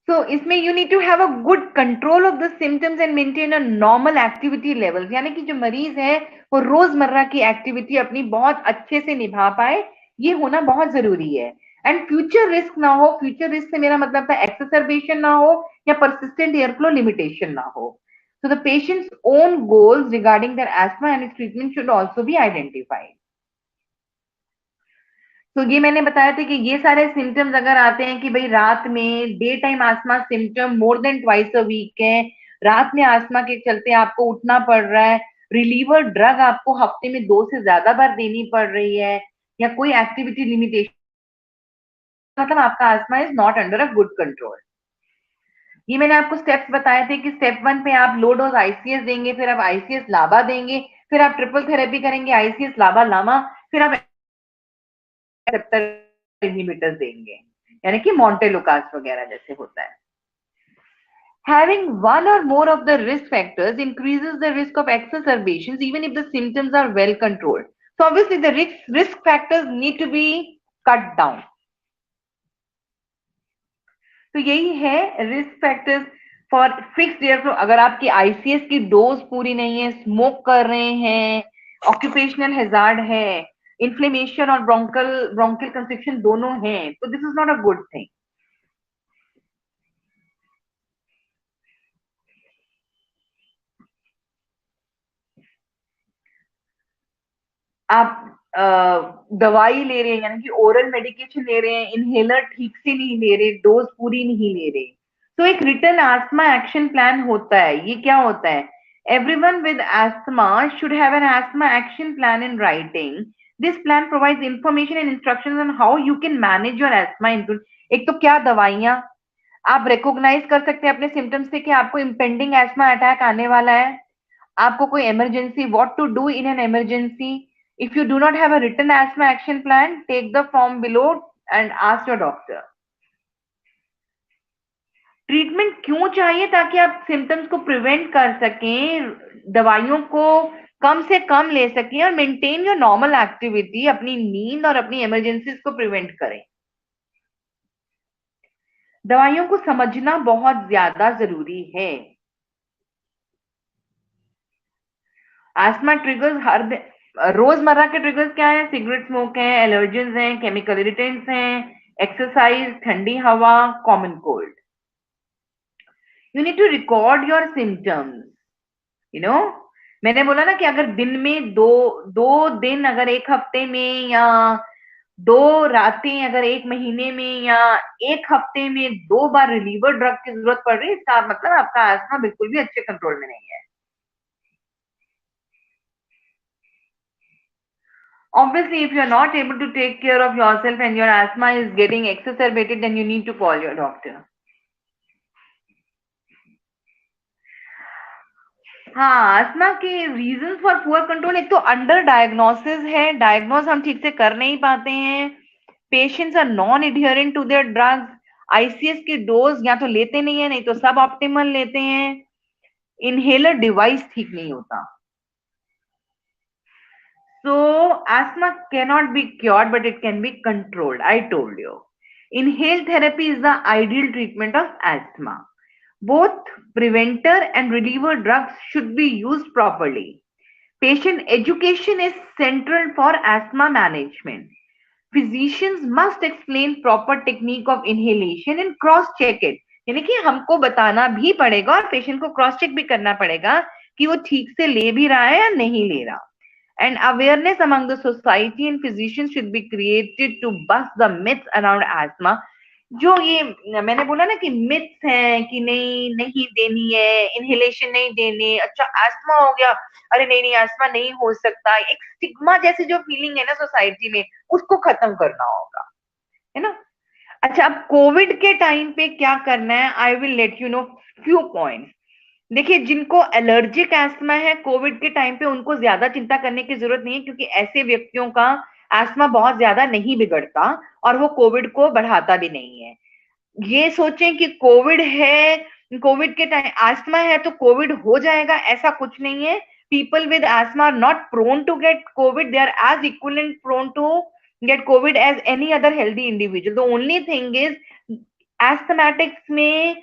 So इसमें you need to have a good control of the symptoms and maintain a normal activity levels. यानी कि जो मरीज है वो रोजमर्रा की एक्टिविटी अपनी बहुत अच्छे से निभा पाए, ये होना बहुत जरूरी है. एंड फ्यूचर रिस्क ना हो. फ्यूचर रिस्क से मेरा मतलब था एक्सरबेशन ना हो या परसिस्टेंट एयर फ्लो लिमिटेशन ना हो. So the patient's own goals regarding their asthma and its treatment should also be identified. तो ये मैंने बताया था कि ये सारे सिम्टम्स अगर आते हैं कि भाई रात में day time asthma symptom more than twice a week है, रात में आस्मा के चलते आपको उठना पड़ रहा है, रिलीवर ड्रग आपको हफ्ते में 2 से ज्यादा बार देनी पड़ रही है, या कोई एक्टिविटी लिमिटेशन, मतलब आपका asthma is not under a good control. ये मैंने आपको स्टेप्स बताए थे कि स्टेप 1 पे आप लो डोज आईसीएस देंगे, फिर आप आईसीएस लाबा देंगे, फिर आप ट्रिपल थेरेपी करेंगे आईसीएस लाबा लामा, फिर आप रिसेप्टर इनहिबिटर्स देंगे यानी कि मोंटेलुकास वगैरह जैसे होता है. Having one or more of the risk factors increases the risk of exacerbations even if the symptoms are well controlled. So obviously the risk factors need to be cut down. तो यही है risk factors for fixed air flow. अगर आपकी आईसीएस की डोज पूरी नहीं है, स्मोक कर रहे हैं, ऑक्यूपेशनल हैजार्ड है, इन्फ्लेमेशन और ब्रोंकल कंस्ट्रिक्शन दोनों हैं, तो this is not a good thing. आप दवाई ले रहे हैं यानी कि ओरल मेडिकेशन ले रहे हैं, इनहेलर ठीक से नहीं ले रहे, डोज पूरी नहीं ले रहे, तो एक रिटन आस्थमा एक्शन प्लान होता है. ये क्या होता है? Everyone with asthma should have an asthma action plan in writing. This plan provides information and instructions on how you can manage your asthma. एक तो क्या दवाइयां आप रिकॉग्नाइज कर सकते हैं अपने सिम्टम्स से कि आपको इम्पेंडिंग एस्मा अटैक आने वाला है, आपको कोई emergency, what to do in an emergency. If you do not have a written asthma action plan, take the form below and ask your doctor. Treatment क्यों चाहिए? ताकि आप सिम्टम्स को प्रिवेंट कर सकें, दवाइयों को कम से कम ले सकें और मेंटेन योर नॉर्मल एक्टिविटी, अपनी नींद और अपनी इमरजेंसीज को प्रिवेंट करें. दवाइयों को समझना बहुत ज्यादा जरूरी है. आस्मा ट्रिगर्स हर रोजमर्रा के ट्रिगर्स क्या है? सिगरेट स्मोक है, एलर्जेंस हैं, केमिकल इरिटेंट्स हैं, एक्सरसाइज, ठंडी हवा, common cold. You need to record your symptoms. मैंने बोला ना कि अगर दिन में दो दिन, अगर एक हफ्ते में, या 2 रातें अगर एक महीने में, या एक हफ्ते में 2 बार रिलीवर ड्रग की जरूरत पड़ रही है, इसका मतलब आपका आस्मा बिल्कुल भी अच्छे कंट्रोल में नहीं है. Obviously, if you are not able to take care of yourself and your asthma is getting exacerbated, then you need to call your doctor. हाँ, अस्थमा के रीजंस फॉर पुअर कंट्रोल, एक तो अंडर डायग्नोसिस है, डायग्नोज हम ठीक से कर नहीं पाते हैं, patients are non adherent to their drugs, ICS की डोज या तो लेते नहीं है, नहीं तो सब ऑप्टिमल लेते हैं, इनहेलर डिवाइस ठीक नहीं होता. So asthma cannot be cured, but it can be controlled. I told you. Inhaled therapy is the ideal treatment of asthma. Both preventer and reliever drugs should be used properly. Patient education is central for asthma management. Physicians must explain proper technique of inhalation and cross check it. यानी कि हमको बताना भी पड़ेगा और पेशेंट को क्रॉस चेक भी करना पड़ेगा कि वो ठीक से ले भी रहा है या नहीं ले रहा. And awareness among the society and physicians should be created to bust the myths around asthma. जो ये मैंने बोला ना कि मिथ्स हैं कि नहीं देनी है, इनहेलेशन नहीं देनी, अच्छा अस्थमा हो गया, अरे नहीं अस्थमा नहीं हो सकता, एक स्टिग्मा जैसी जो फीलिंग है ना सोसाइटी में, उसको खत्म करना होगा, है ना. अच्छा, अब कोविड के टाइम पे क्या करना है, I will let you know few points. देखिए, जिनको एलर्जिक एस्थमा है कोविड के टाइम पे उनको ज्यादा चिंता करने की जरूरत नहीं है, क्योंकि ऐसे व्यक्तियों का एस्थमा बहुत ज्यादा नहीं बिगड़ता और वो कोविड को बढ़ाता भी नहीं है. ये सोचें कि कोविड है, कोविड के टाइम एस्थमा है तो कोविड हो जाएगा, ऐसा कुछ नहीं है. People with asthma are not prone to get COVID, they are as equivalent prone to get COVID as any other healthy individual. The only thing is asthmatics में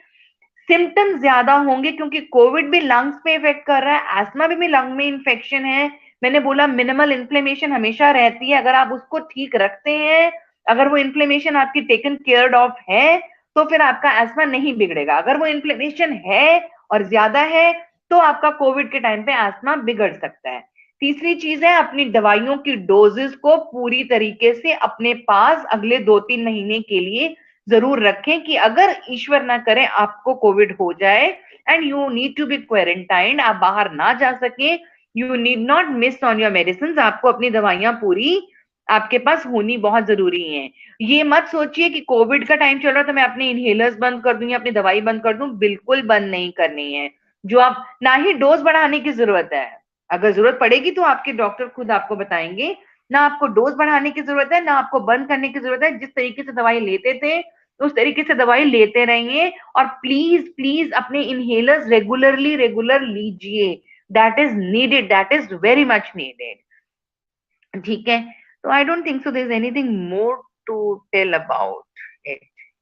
सिम्टम्स ज्यादा होंगे, क्योंकि कोविड भी लंग्स पे इफेक्ट कर रहा है, एस्थमा भी लंग में इन्फेक्शन है. मैंने बोला मिनिमल इन्फ्लेमेशन हमेशा रहती है, अगर आप उसको ठीक रखते हैं, अगर वो इन्फ्लेमेशन आपकी टेकन केयर ऑफ है तो फिर आपका एस्थमा नहीं बिगड़ेगा. अगर वो इन्फ्लेमेशन है और ज्यादा है तो आपका कोविड के टाइम पे एस्थमा बिगड़ सकता है. तीसरी चीज है, अपनी दवाइयों की डोजेस को पूरी तरीके से अपने पास अगले 2-3 महीने के लिए जरूर रखें कि अगर ईश्वर ना करे आपको कोविड हो जाए and you need to be quarantined, आप बाहर ना जा सके, you need not miss on your medicine. आपको अपनी दवाइयां पूरी आपके पास होनी बहुत जरूरी है. ये मत सोचिए कि कोविड का टाइम चल रहा है तो मैं अपने इनहेलर्स बंद कर दूं या अपनी दवाई बंद कर दूं, बिल्कुल बंद नहीं करनी है. जो आप ना ही डोज बढ़ाने की जरूरत है, अगर जरूरत पड़ेगी तो आपके डॉक्टर खुद आपको बताएंगे, ना आपको डोज बढ़ाने की जरूरत है ना आपको बंद करने की जरूरत है. जिस तरीके से दवाई लेते थे उस तरीके से दवाई लेते रहिए, और प्लीज प्लीज अपने इनहेलर्स रेगुलर लीजिए. That is needed, that is very much needed. ठीक है, तो I don't think so there is anything more to tell about it.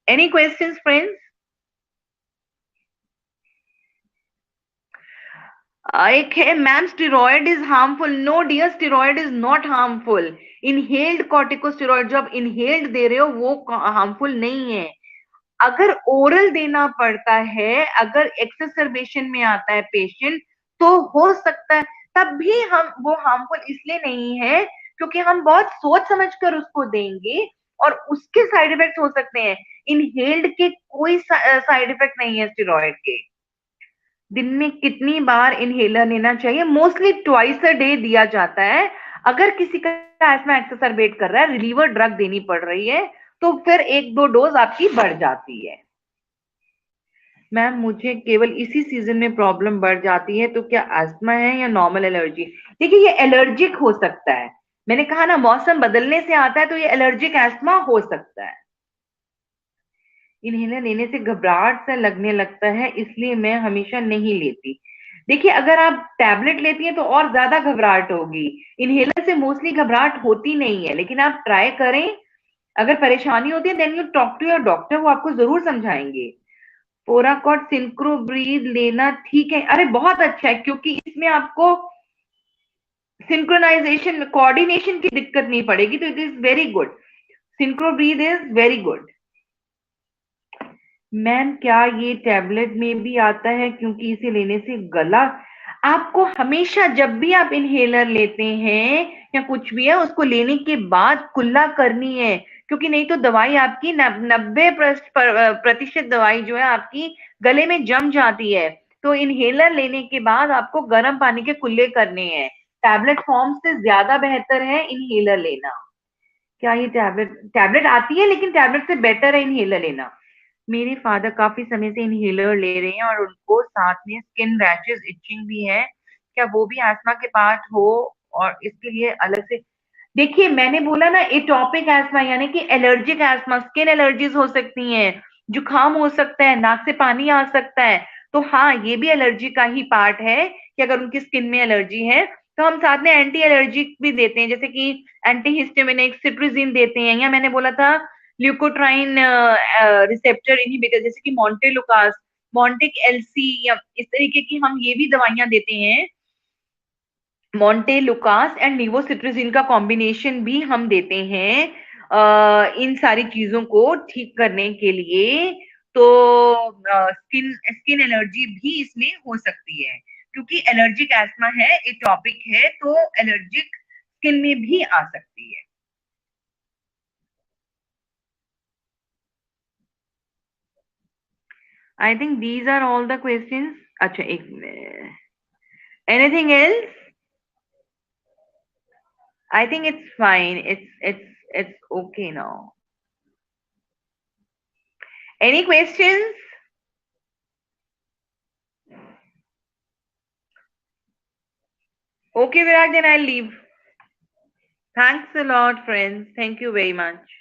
Any questions friends? एक है ma'am, steroid is harmful. No dear, steroid is not harmful. Inhaled corticosteroid जो आप इनहेल्ड दे रहे हो वो हार्मफुल नहीं है. अगर ओरल देना पड़ता है, अगर एक्सरबेशन में आता है पेशेंट तो हो सकता है, तब भी हम वो हार्मफुल इसलिए नहीं है क्योंकि हम बहुत सोच समझ कर उसको देंगे और उसके साइड इफेक्ट हो सकते हैं. इनहेल्ड के कोई साइड इफेक्ट नहीं है स्टेरॉयड के. दिन में कितनी बार इनहेलर लेना चाहिए? मोस्टली ट्वाइस अ डे दिया जाता है. अगर किसी का एस्थमा एक्सरबेट कर रहा है, रिलीवर ड्रग देनी पड़ रही है, तो फिर 1-2 डोज आपकी बढ़ जाती है. मैम, मुझे केवल इसी सीजन में प्रॉब्लम बढ़ जाती है, तो क्या अस्थमा है या नॉर्मल एलर्जी? देखिए, ये एलर्जिक हो सकता है. मैंने कहा ना, मौसम बदलने से आता है, तो ये एलर्जिक अस्थमा हो सकता है. इनहेलर लेने से घबराहट सा लगने लगता है, इसलिए मैं हमेशा नहीं लेती. देखिए, अगर आप टैबलेट लेती हैं तो और ज्यादा घबराहट होगी. इनहेलर से मोस्टली घबराहट होती नहीं है, लेकिन आप ट्राई करें. अगर परेशानी होती है then you talk to your doctor, वो आपको जरूर समझाएंगे. पोराकॉट सिंक्रो ब्रीद लेना ठीक है? अरे बहुत अच्छा है, क्योंकि इसमें आपको सिंक्रोनाइजेशन कोऑर्डिनेशन की दिक्कत नहीं पड़ेगी, तो it is very good. Synchro breathe is very good. Ma'am, क्या ये टैबलेट में भी आता है? क्योंकि इसे लेने से गला, आपको हमेशा जब भी आप इनहेलर लेते हैं या कुछ भी है, उसको लेने के बाद कुल्ला करनी है, क्योंकि नहीं तो दवाई आपकी 90% दवाई जो है आपकी गले में जम जाती है. तो इनहेलर लेने के बाद आपको गर्म पानी के कुल्ले करने हैं. टैबलेट फॉर्म से ज्यादा बेहतर है इनहेलर लेना. क्या ये टैबलेट आती है, लेकिन टैबलेट से बेटर है इनहेलर लेना. मेरे फादर काफी समय से इनहेलर ले रहे हैं और उनको साथ में स्किन रैशेस, इचिंग भी है. क्या वो भी एस्मा के पार्ट हो और इसके लिए अलग से? देखिए मैंने बोला ना एटॉपिक एस्मा यानी कि एलर्जिक एस्मा, स्किन एलर्जीज हो सकती हैं, जुकाम हो सकता है, नाक से पानी आ सकता है। तो हाँ, ये भी एलर्जी का ही पार्ट है कि अगर उनकी स्किन में एलर्जी है तो हम साथ में एंटी एलर्जिक भी देते हैं, जैसे कि एंटी हिस्टामिनिक, सिट्रिजिन देते हैं, या मैंने बोला था ल्यूकोट्राइन रिसेप्टर इनहिबिटर जैसे कि मॉन्टेलुकास, मॉन्टेक एलसी, या इस तरीके की हम ये भी दवाइयां देते हैं। मॉन्टेलुकास एंड निवोसिट्रिजिन का कॉम्बिनेशन भी हम देते हैं इन सारी चीजों को ठीक करने के लिए। तो स्किन स्किन एलर्जी भी इसमें हो सकती है, क्योंकि एलर्जिक एस्मा है, एटॉपिक है, तो एलर्जिक स्किन में भी आ सकती है। I think these are all the questions. अच्छा एक minute, anything else? I think it's fine. It's okay now. Any questions? Okay, Viraj, then I'll leave. Thanks a lot, friends. Thank you very much.